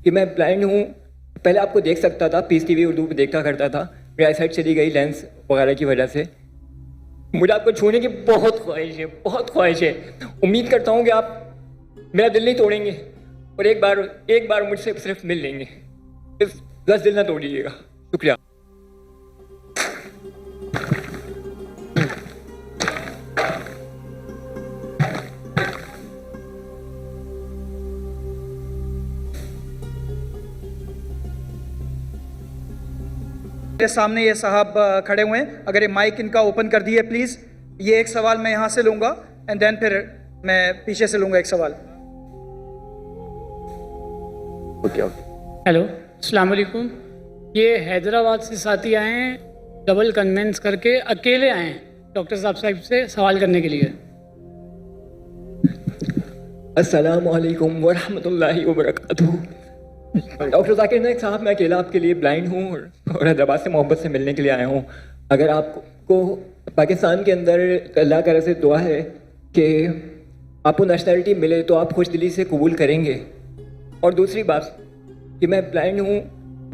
कि मैं ब्लाइंड हूँ। पहले आपको देख सकता था, पीस टीवी उर्दू पे देखा करता था, मेरी आईसाइट चली गई लेंस वगैरह की वजह से। मुझे आपको छूने की बहुत ख्वाहिश है, बहुत ख्वाहिश है। उम्मीद करता हूँ कि आप मेरा दिल नहीं तोड़ेंगे और एक बार मुझसे सिर्फ मिल लेंगे। सिर्फ 10 दिल ना तोड़िएगा। शुक्रिया। मेरे सामने ये साहब खड़े हुए हैं, अगर ये माइक इनका ओपन कर दिए प्लीज़। ये एक सवाल मैं यहाँ से लूँगा एंड देन फिर मैं पीछे से लूँगा एक सवाल। ओके। हेलो, अस्सलाम वालेकुम। ये हैदराबाद से साथी आए हैं, डबल कन्वेंस करके अकेले आए हैं डॉक्टर साहब से सवाल करने के लिए। अस्सलामु अलैकुम वरहमतुल्लाहि वबरकातुहू। डॉक्टर जाकिर नाइक साहब, मैं अकेला आपके लिए ब्लाइंड हूँ और हैदराबाद से मोहब्बत से मिलने के लिए आया हूँ। अगर आपको पाकिस्तान के अंदर अल्लाह ताला से दुआ है कि आपको नेशनलिटी मिले तो आप खुश दिली से कबूल करेंगे। और दूसरी बात कि मैं ब्लाइंड हूँ,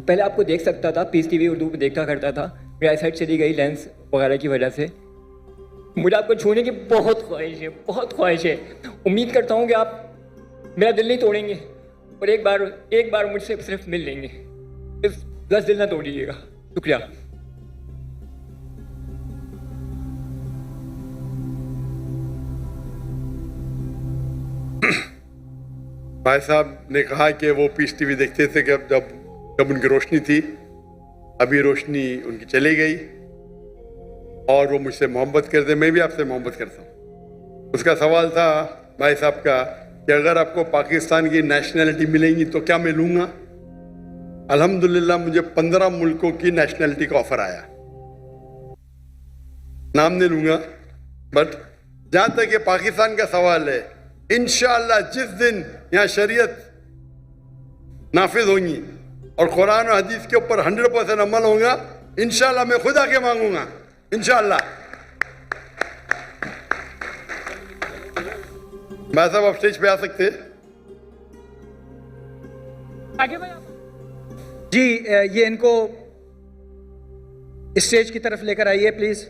पहले आपको देख सकता था, पीस टीवी उर्दू पे देखा करता था, मेरी आईसाइट चली गई लेंस वगैरह की वजह से। मुझे आपको छूने की बहुत ख्वाहिश है, बहुत ख्वाहिश है। उम्मीद करता हूँ कि आप मेरा दिल नहीं तोड़ेंगे और एक बार मुझसे सिर्फ मिल लेंगे। सिर्फ 10 दिल ना तोड़िएगा। शुक्रिया। भाई साहब ने कहा कि वो पीस टीवी देखते थे कि जब उनकी रोशनी थी, अभी रोशनी उनकी चली गई और वो मुझसे मोहब्बत करते। मैं भी आपसे मोहब्बत करता हूँ। उसका सवाल था भाई साहब का कि अगर आपको पाकिस्तान की नेशनलिटी मिलेगी तो क्या मैं लूँगा। अल्हम्दुलिल्लाह मुझे 15 मुल्कों की नेशनलिटी का ऑफर आया। नाम नहीं लूँगा, बट जहाँ तक ये पाकिस्तान का सवाल है, इंशाअल्लाह जिस दिन यहाँ शरीयत नाफिज होंगी और कुरान और हदीस के ऊपर 100% अमल होगा, इंशाअल्लाह मैं खुद आके मांगूंगा। इंशाअल्लाह। भाई साहब आप स्टेज पे आ सकते हैं। जी, ये इनको स्टेज की तरफ लेकर आइए प्लीज़।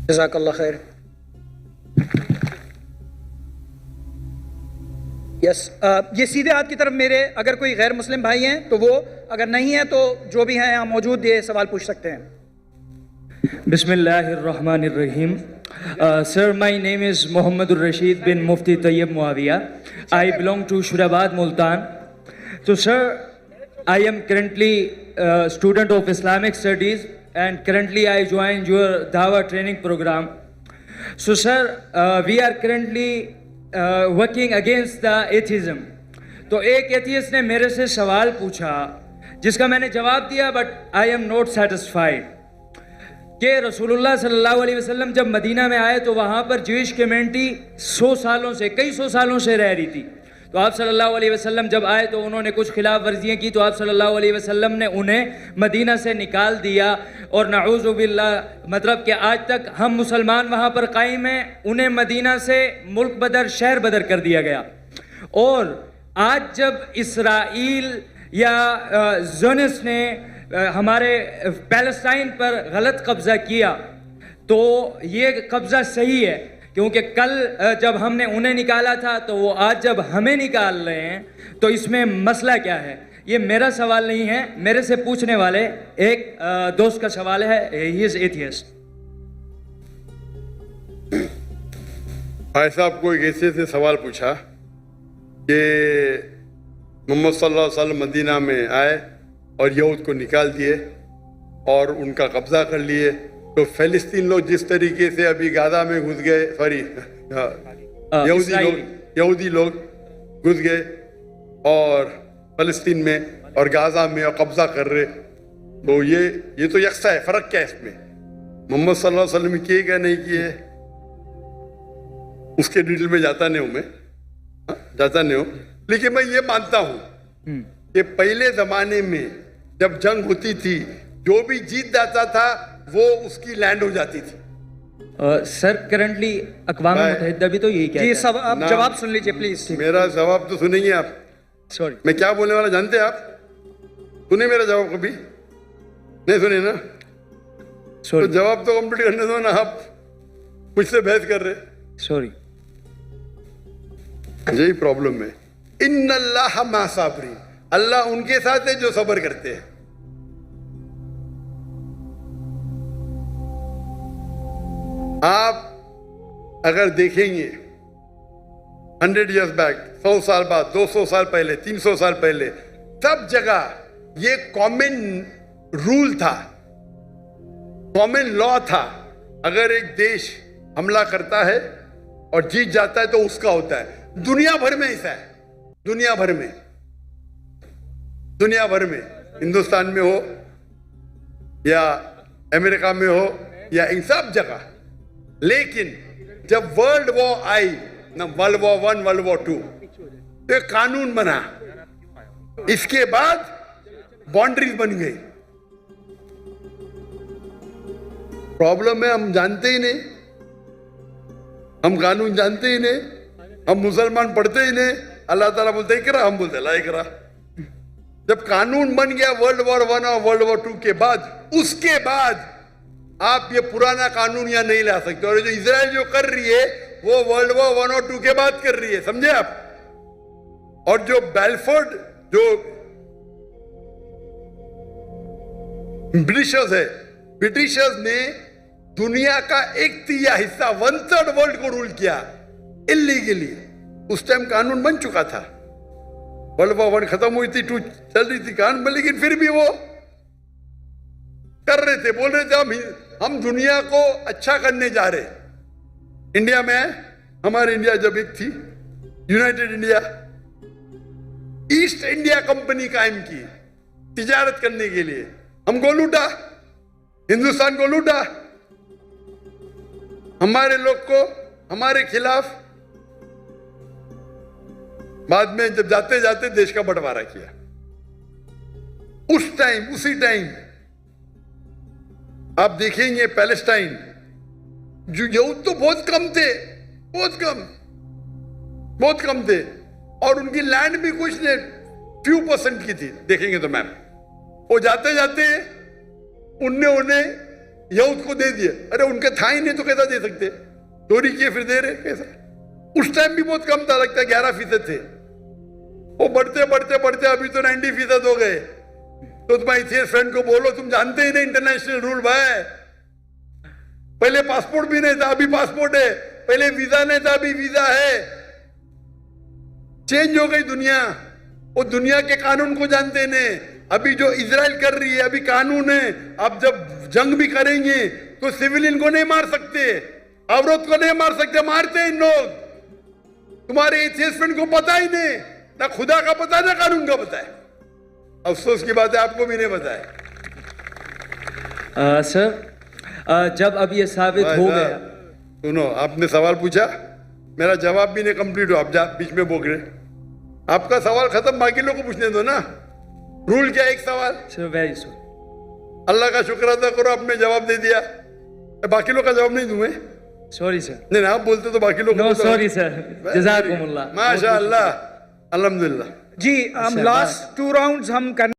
जज़ाकल्लाह खैर। यस, ये सीधे हाथ की तरफ मेरे, अगर कोई गैर मुस्लिम भाई हैं तो वो, अगर नहीं है तो जो भी हैं यहाँ मौजूद ये सवाल पूछ सकते हैं। Bismillahirrahmanirrahim. Sir, my name is Mohammedur Rashid bin Mufti Tayyib Muawiya. I belong to Shurabad, Multan. So, sir, I am currently a student of Islamic Studies and currently I joined your Dawah training program. So, sir, we are currently working against the atheism. तो एक atheist ने मेरे से सवाल पूछा जिसका मैंने जवाब दिया, but I am not satisfied कि रसूलुल्लाह सल्लल्लाहु अलैहि वसल्लम जब मदीना में आए तो वहाँ पर ज्यूइश कम्युनिटी कई सौ सालों से रह रही थी। तो आप सल्लल्लाहु अलैहि वसल्लम जब आए तो उन्होंने कुछ खिलाफ वर्जियाँ की, तो आप सल्लल्लाहु अलैहि वसल्लम ने उन्हें मदीना से निकाल दिया। और नऊज़ु बिल्लाह, मतलब कि आज तक हम मुसलमान वहाँ पर कायम हैं, उन्हें मदीना से मुल्क बदर, शहर बदर कर दिया गया। और आज जब इसराइल या ज़ोनिस्ट ने हमारे पैलेस्टाइन पर गलत कब्ज़ा किया, तो ये कब्ज़ा सही है, क्योंकि कल जब हमने उन्हें निकाला था तो वो आज जब हमें निकाल रहे हैं, तो इसमें मसला क्या है। ये मेरा सवाल नहीं है, मेरे से पूछने वाले एक दोस्त का सवाल है। He is atheist. भाई साहब को एक ऐसे से सवाल पूछा कि मोहम्मद सल्लल्लाहु अलैहि वसल्लम मदीना में आए और यहूद को निकाल दिए और उनका कब्जा कर लिए, तो फ़लस्तीन लोग जिस तरीके से अभी गाज़ा में घुस गए, सॉरी यहूदी लोग यहूदी लोग घुस गए और फलस्तीन में और गाजा में और कब्जा कर रहे। तो ये तो यकसा है, फर्क क्या है इसमें? मोहम्मद सल्लल्लाहु अलैहि वसल्लम किए क्या नहीं किए उसके डिटेल में जाता नहीं हूं मैं, जाता नहीं हूं, लेकिन मैं ये मानता हूं कि पहले जमाने में जब जंग होती थी जो भी जीत जाता था वो उसकी लैंड हो जाती थी। सर करंटली अक़वाम मुत्तहिदा भी तो यही कहता जी है। सब आप ना। जवाब सुन लीजिए प्लीज। मेरा जवाब तो सुनेंगे आप। सॉरी मैं क्या बोलने वाला जानते हैं आप? सुने मेरा जवाब कभी? नहीं सुने ना? तो सॉरी जवाब तो कंप्लीट करने दो ना, आप मुझसे बहस कर रहे। सॉरी। यही प्रॉब्लम है। इन्नल्लाह मा साबरीन, अल्लाह उनके साथ है जो सब्र करते हैं। आप अगर देखेंगे 100 years बैक, 100 साल बाद, 200 साल पहले, 300 साल पहले, सब जगह ये कॉमन रूल था, कॉमन लॉ था। अगर एक देश हमला करता है और जीत जाता है तो उसका होता है। दुनिया भर में ऐसा है, दुनिया भर में, दुनिया भर में, हिंदुस्तान में हो या अमेरिका में हो या इन सब जगह। लेकिन जब वर्ल्ड वॉर आई ना, वर्ल्ड वॉर 1, वर्ल्ड वॉर 2, तो एक कानून बना, इसके बाद बाउंड्रीज बन गई। प्रॉब्लम है हम जानते ही नहीं, हम कानून जानते ही नहीं, हम मुसलमान पढ़ते ही नहीं। अल्लाह ताला बोलते इकरा, हम बोलते ला इकरा। जब कानून बन गया वर्ल्ड वॉर 1 और वर्ल्ड वॉर 2 के बाद, उसके बाद आप ये पुराना कानून यहां नहीं ला सकते। और जो इजराइल जो कर रही है वो वर्ल्ड वॉर 1 और 2 के बाद कर रही है, समझे आप? और जो बेलफोर्ड जो ब्रिटिशर्स है, ब्रिटिशर्स ने दुनिया का 1/3 हिस्सा, 1/3 वर्ल्ड को रूल किया इलीगली। उस टाइम कानून बन चुका था, वर्ल्ड वॉर 1 खत्म हुई थी, 2 चल रही थी कानून, लेकिन फिर भी वो कर रहे थे, बोल रहे थे हम दुनिया को अच्छा करने जा रहे। इंडिया में हमारे इंडिया जब एक थी United India, east India company कायम की तिजारत करने के लिए। हमको लूटा, हिंदुस्तान को लूटा, हमारे लोग को हमारे खिलाफ। बाद में जब जाते जाते देश का बंटवारा किया। उस टाइम, उसी टाइम आप देखेंगे पैलेस्टाइन, जो यहूद तो बहुत कम थे, बहुत कम, बहुत कम थे, और उनकी लैंड भी कुछ नहीं, few % की थी। देखेंगे तो मैम, वो जाते जाते उन्हें यहूद को दे दिए। अरे उनके था ही नहीं तो कैसा दे सकते? चोरी किए फिर दे रहे, कैसा? उस टाइम भी बहुत कम था, लगता है 11% थे। वो बढ़ते बढ़ते बढ़ते अभी तो 90% हो गए। तो तुम्हारे इथियोपियन फ्रेंड को बोलो, तुम जानते ही नहीं इंटरनेशनल रूल भाई। पहले पासपोर्ट भी नहीं था, अभी पासपोर्ट है। पहले वीजा नहीं था, अभी वीजा है। चेंज हो गई दुनिया। वो दुनिया के कानून को जानते नहीं। अभी जो इजराइल कर रही है, अभी कानून है। अब जब जंग भी करेंगे तो सिविलियन को नहीं मार सकते, औरत को नहीं मार सकते, मारते हैं इन लोग। तुम्हारे इथियोपियन फ्रेंड को पता ही नहीं, ना खुदा का पता ना कानून का पता है। अफसोस की बात है, आपको भी नहीं पता है। सर जब अब ये साबित हो गया, सुनो, आपने सवाल पूछा, मेरा जवाब भी नहीं कंप्लीट हो, आप बीच में बोल रहे। आपका सवाल खत्म, बाकी लोगों को पूछने दो ना। रूल क्या है? एक सवाल। Sir very sorry. अल्लाह का शुक्र अदा करो, आपने जवाब दे दिया। बाकी लोग का जवाब नहीं दूंगा। Sorry sir. नहीं, आप बोलते तो बाकी लोग। नो सॉरी सर, जज़ाकुमुल्लाह। माशाअल्लाह, अल्हम्दुलिल्लाह। जी हम लास्ट 2 राउंड्स हम करने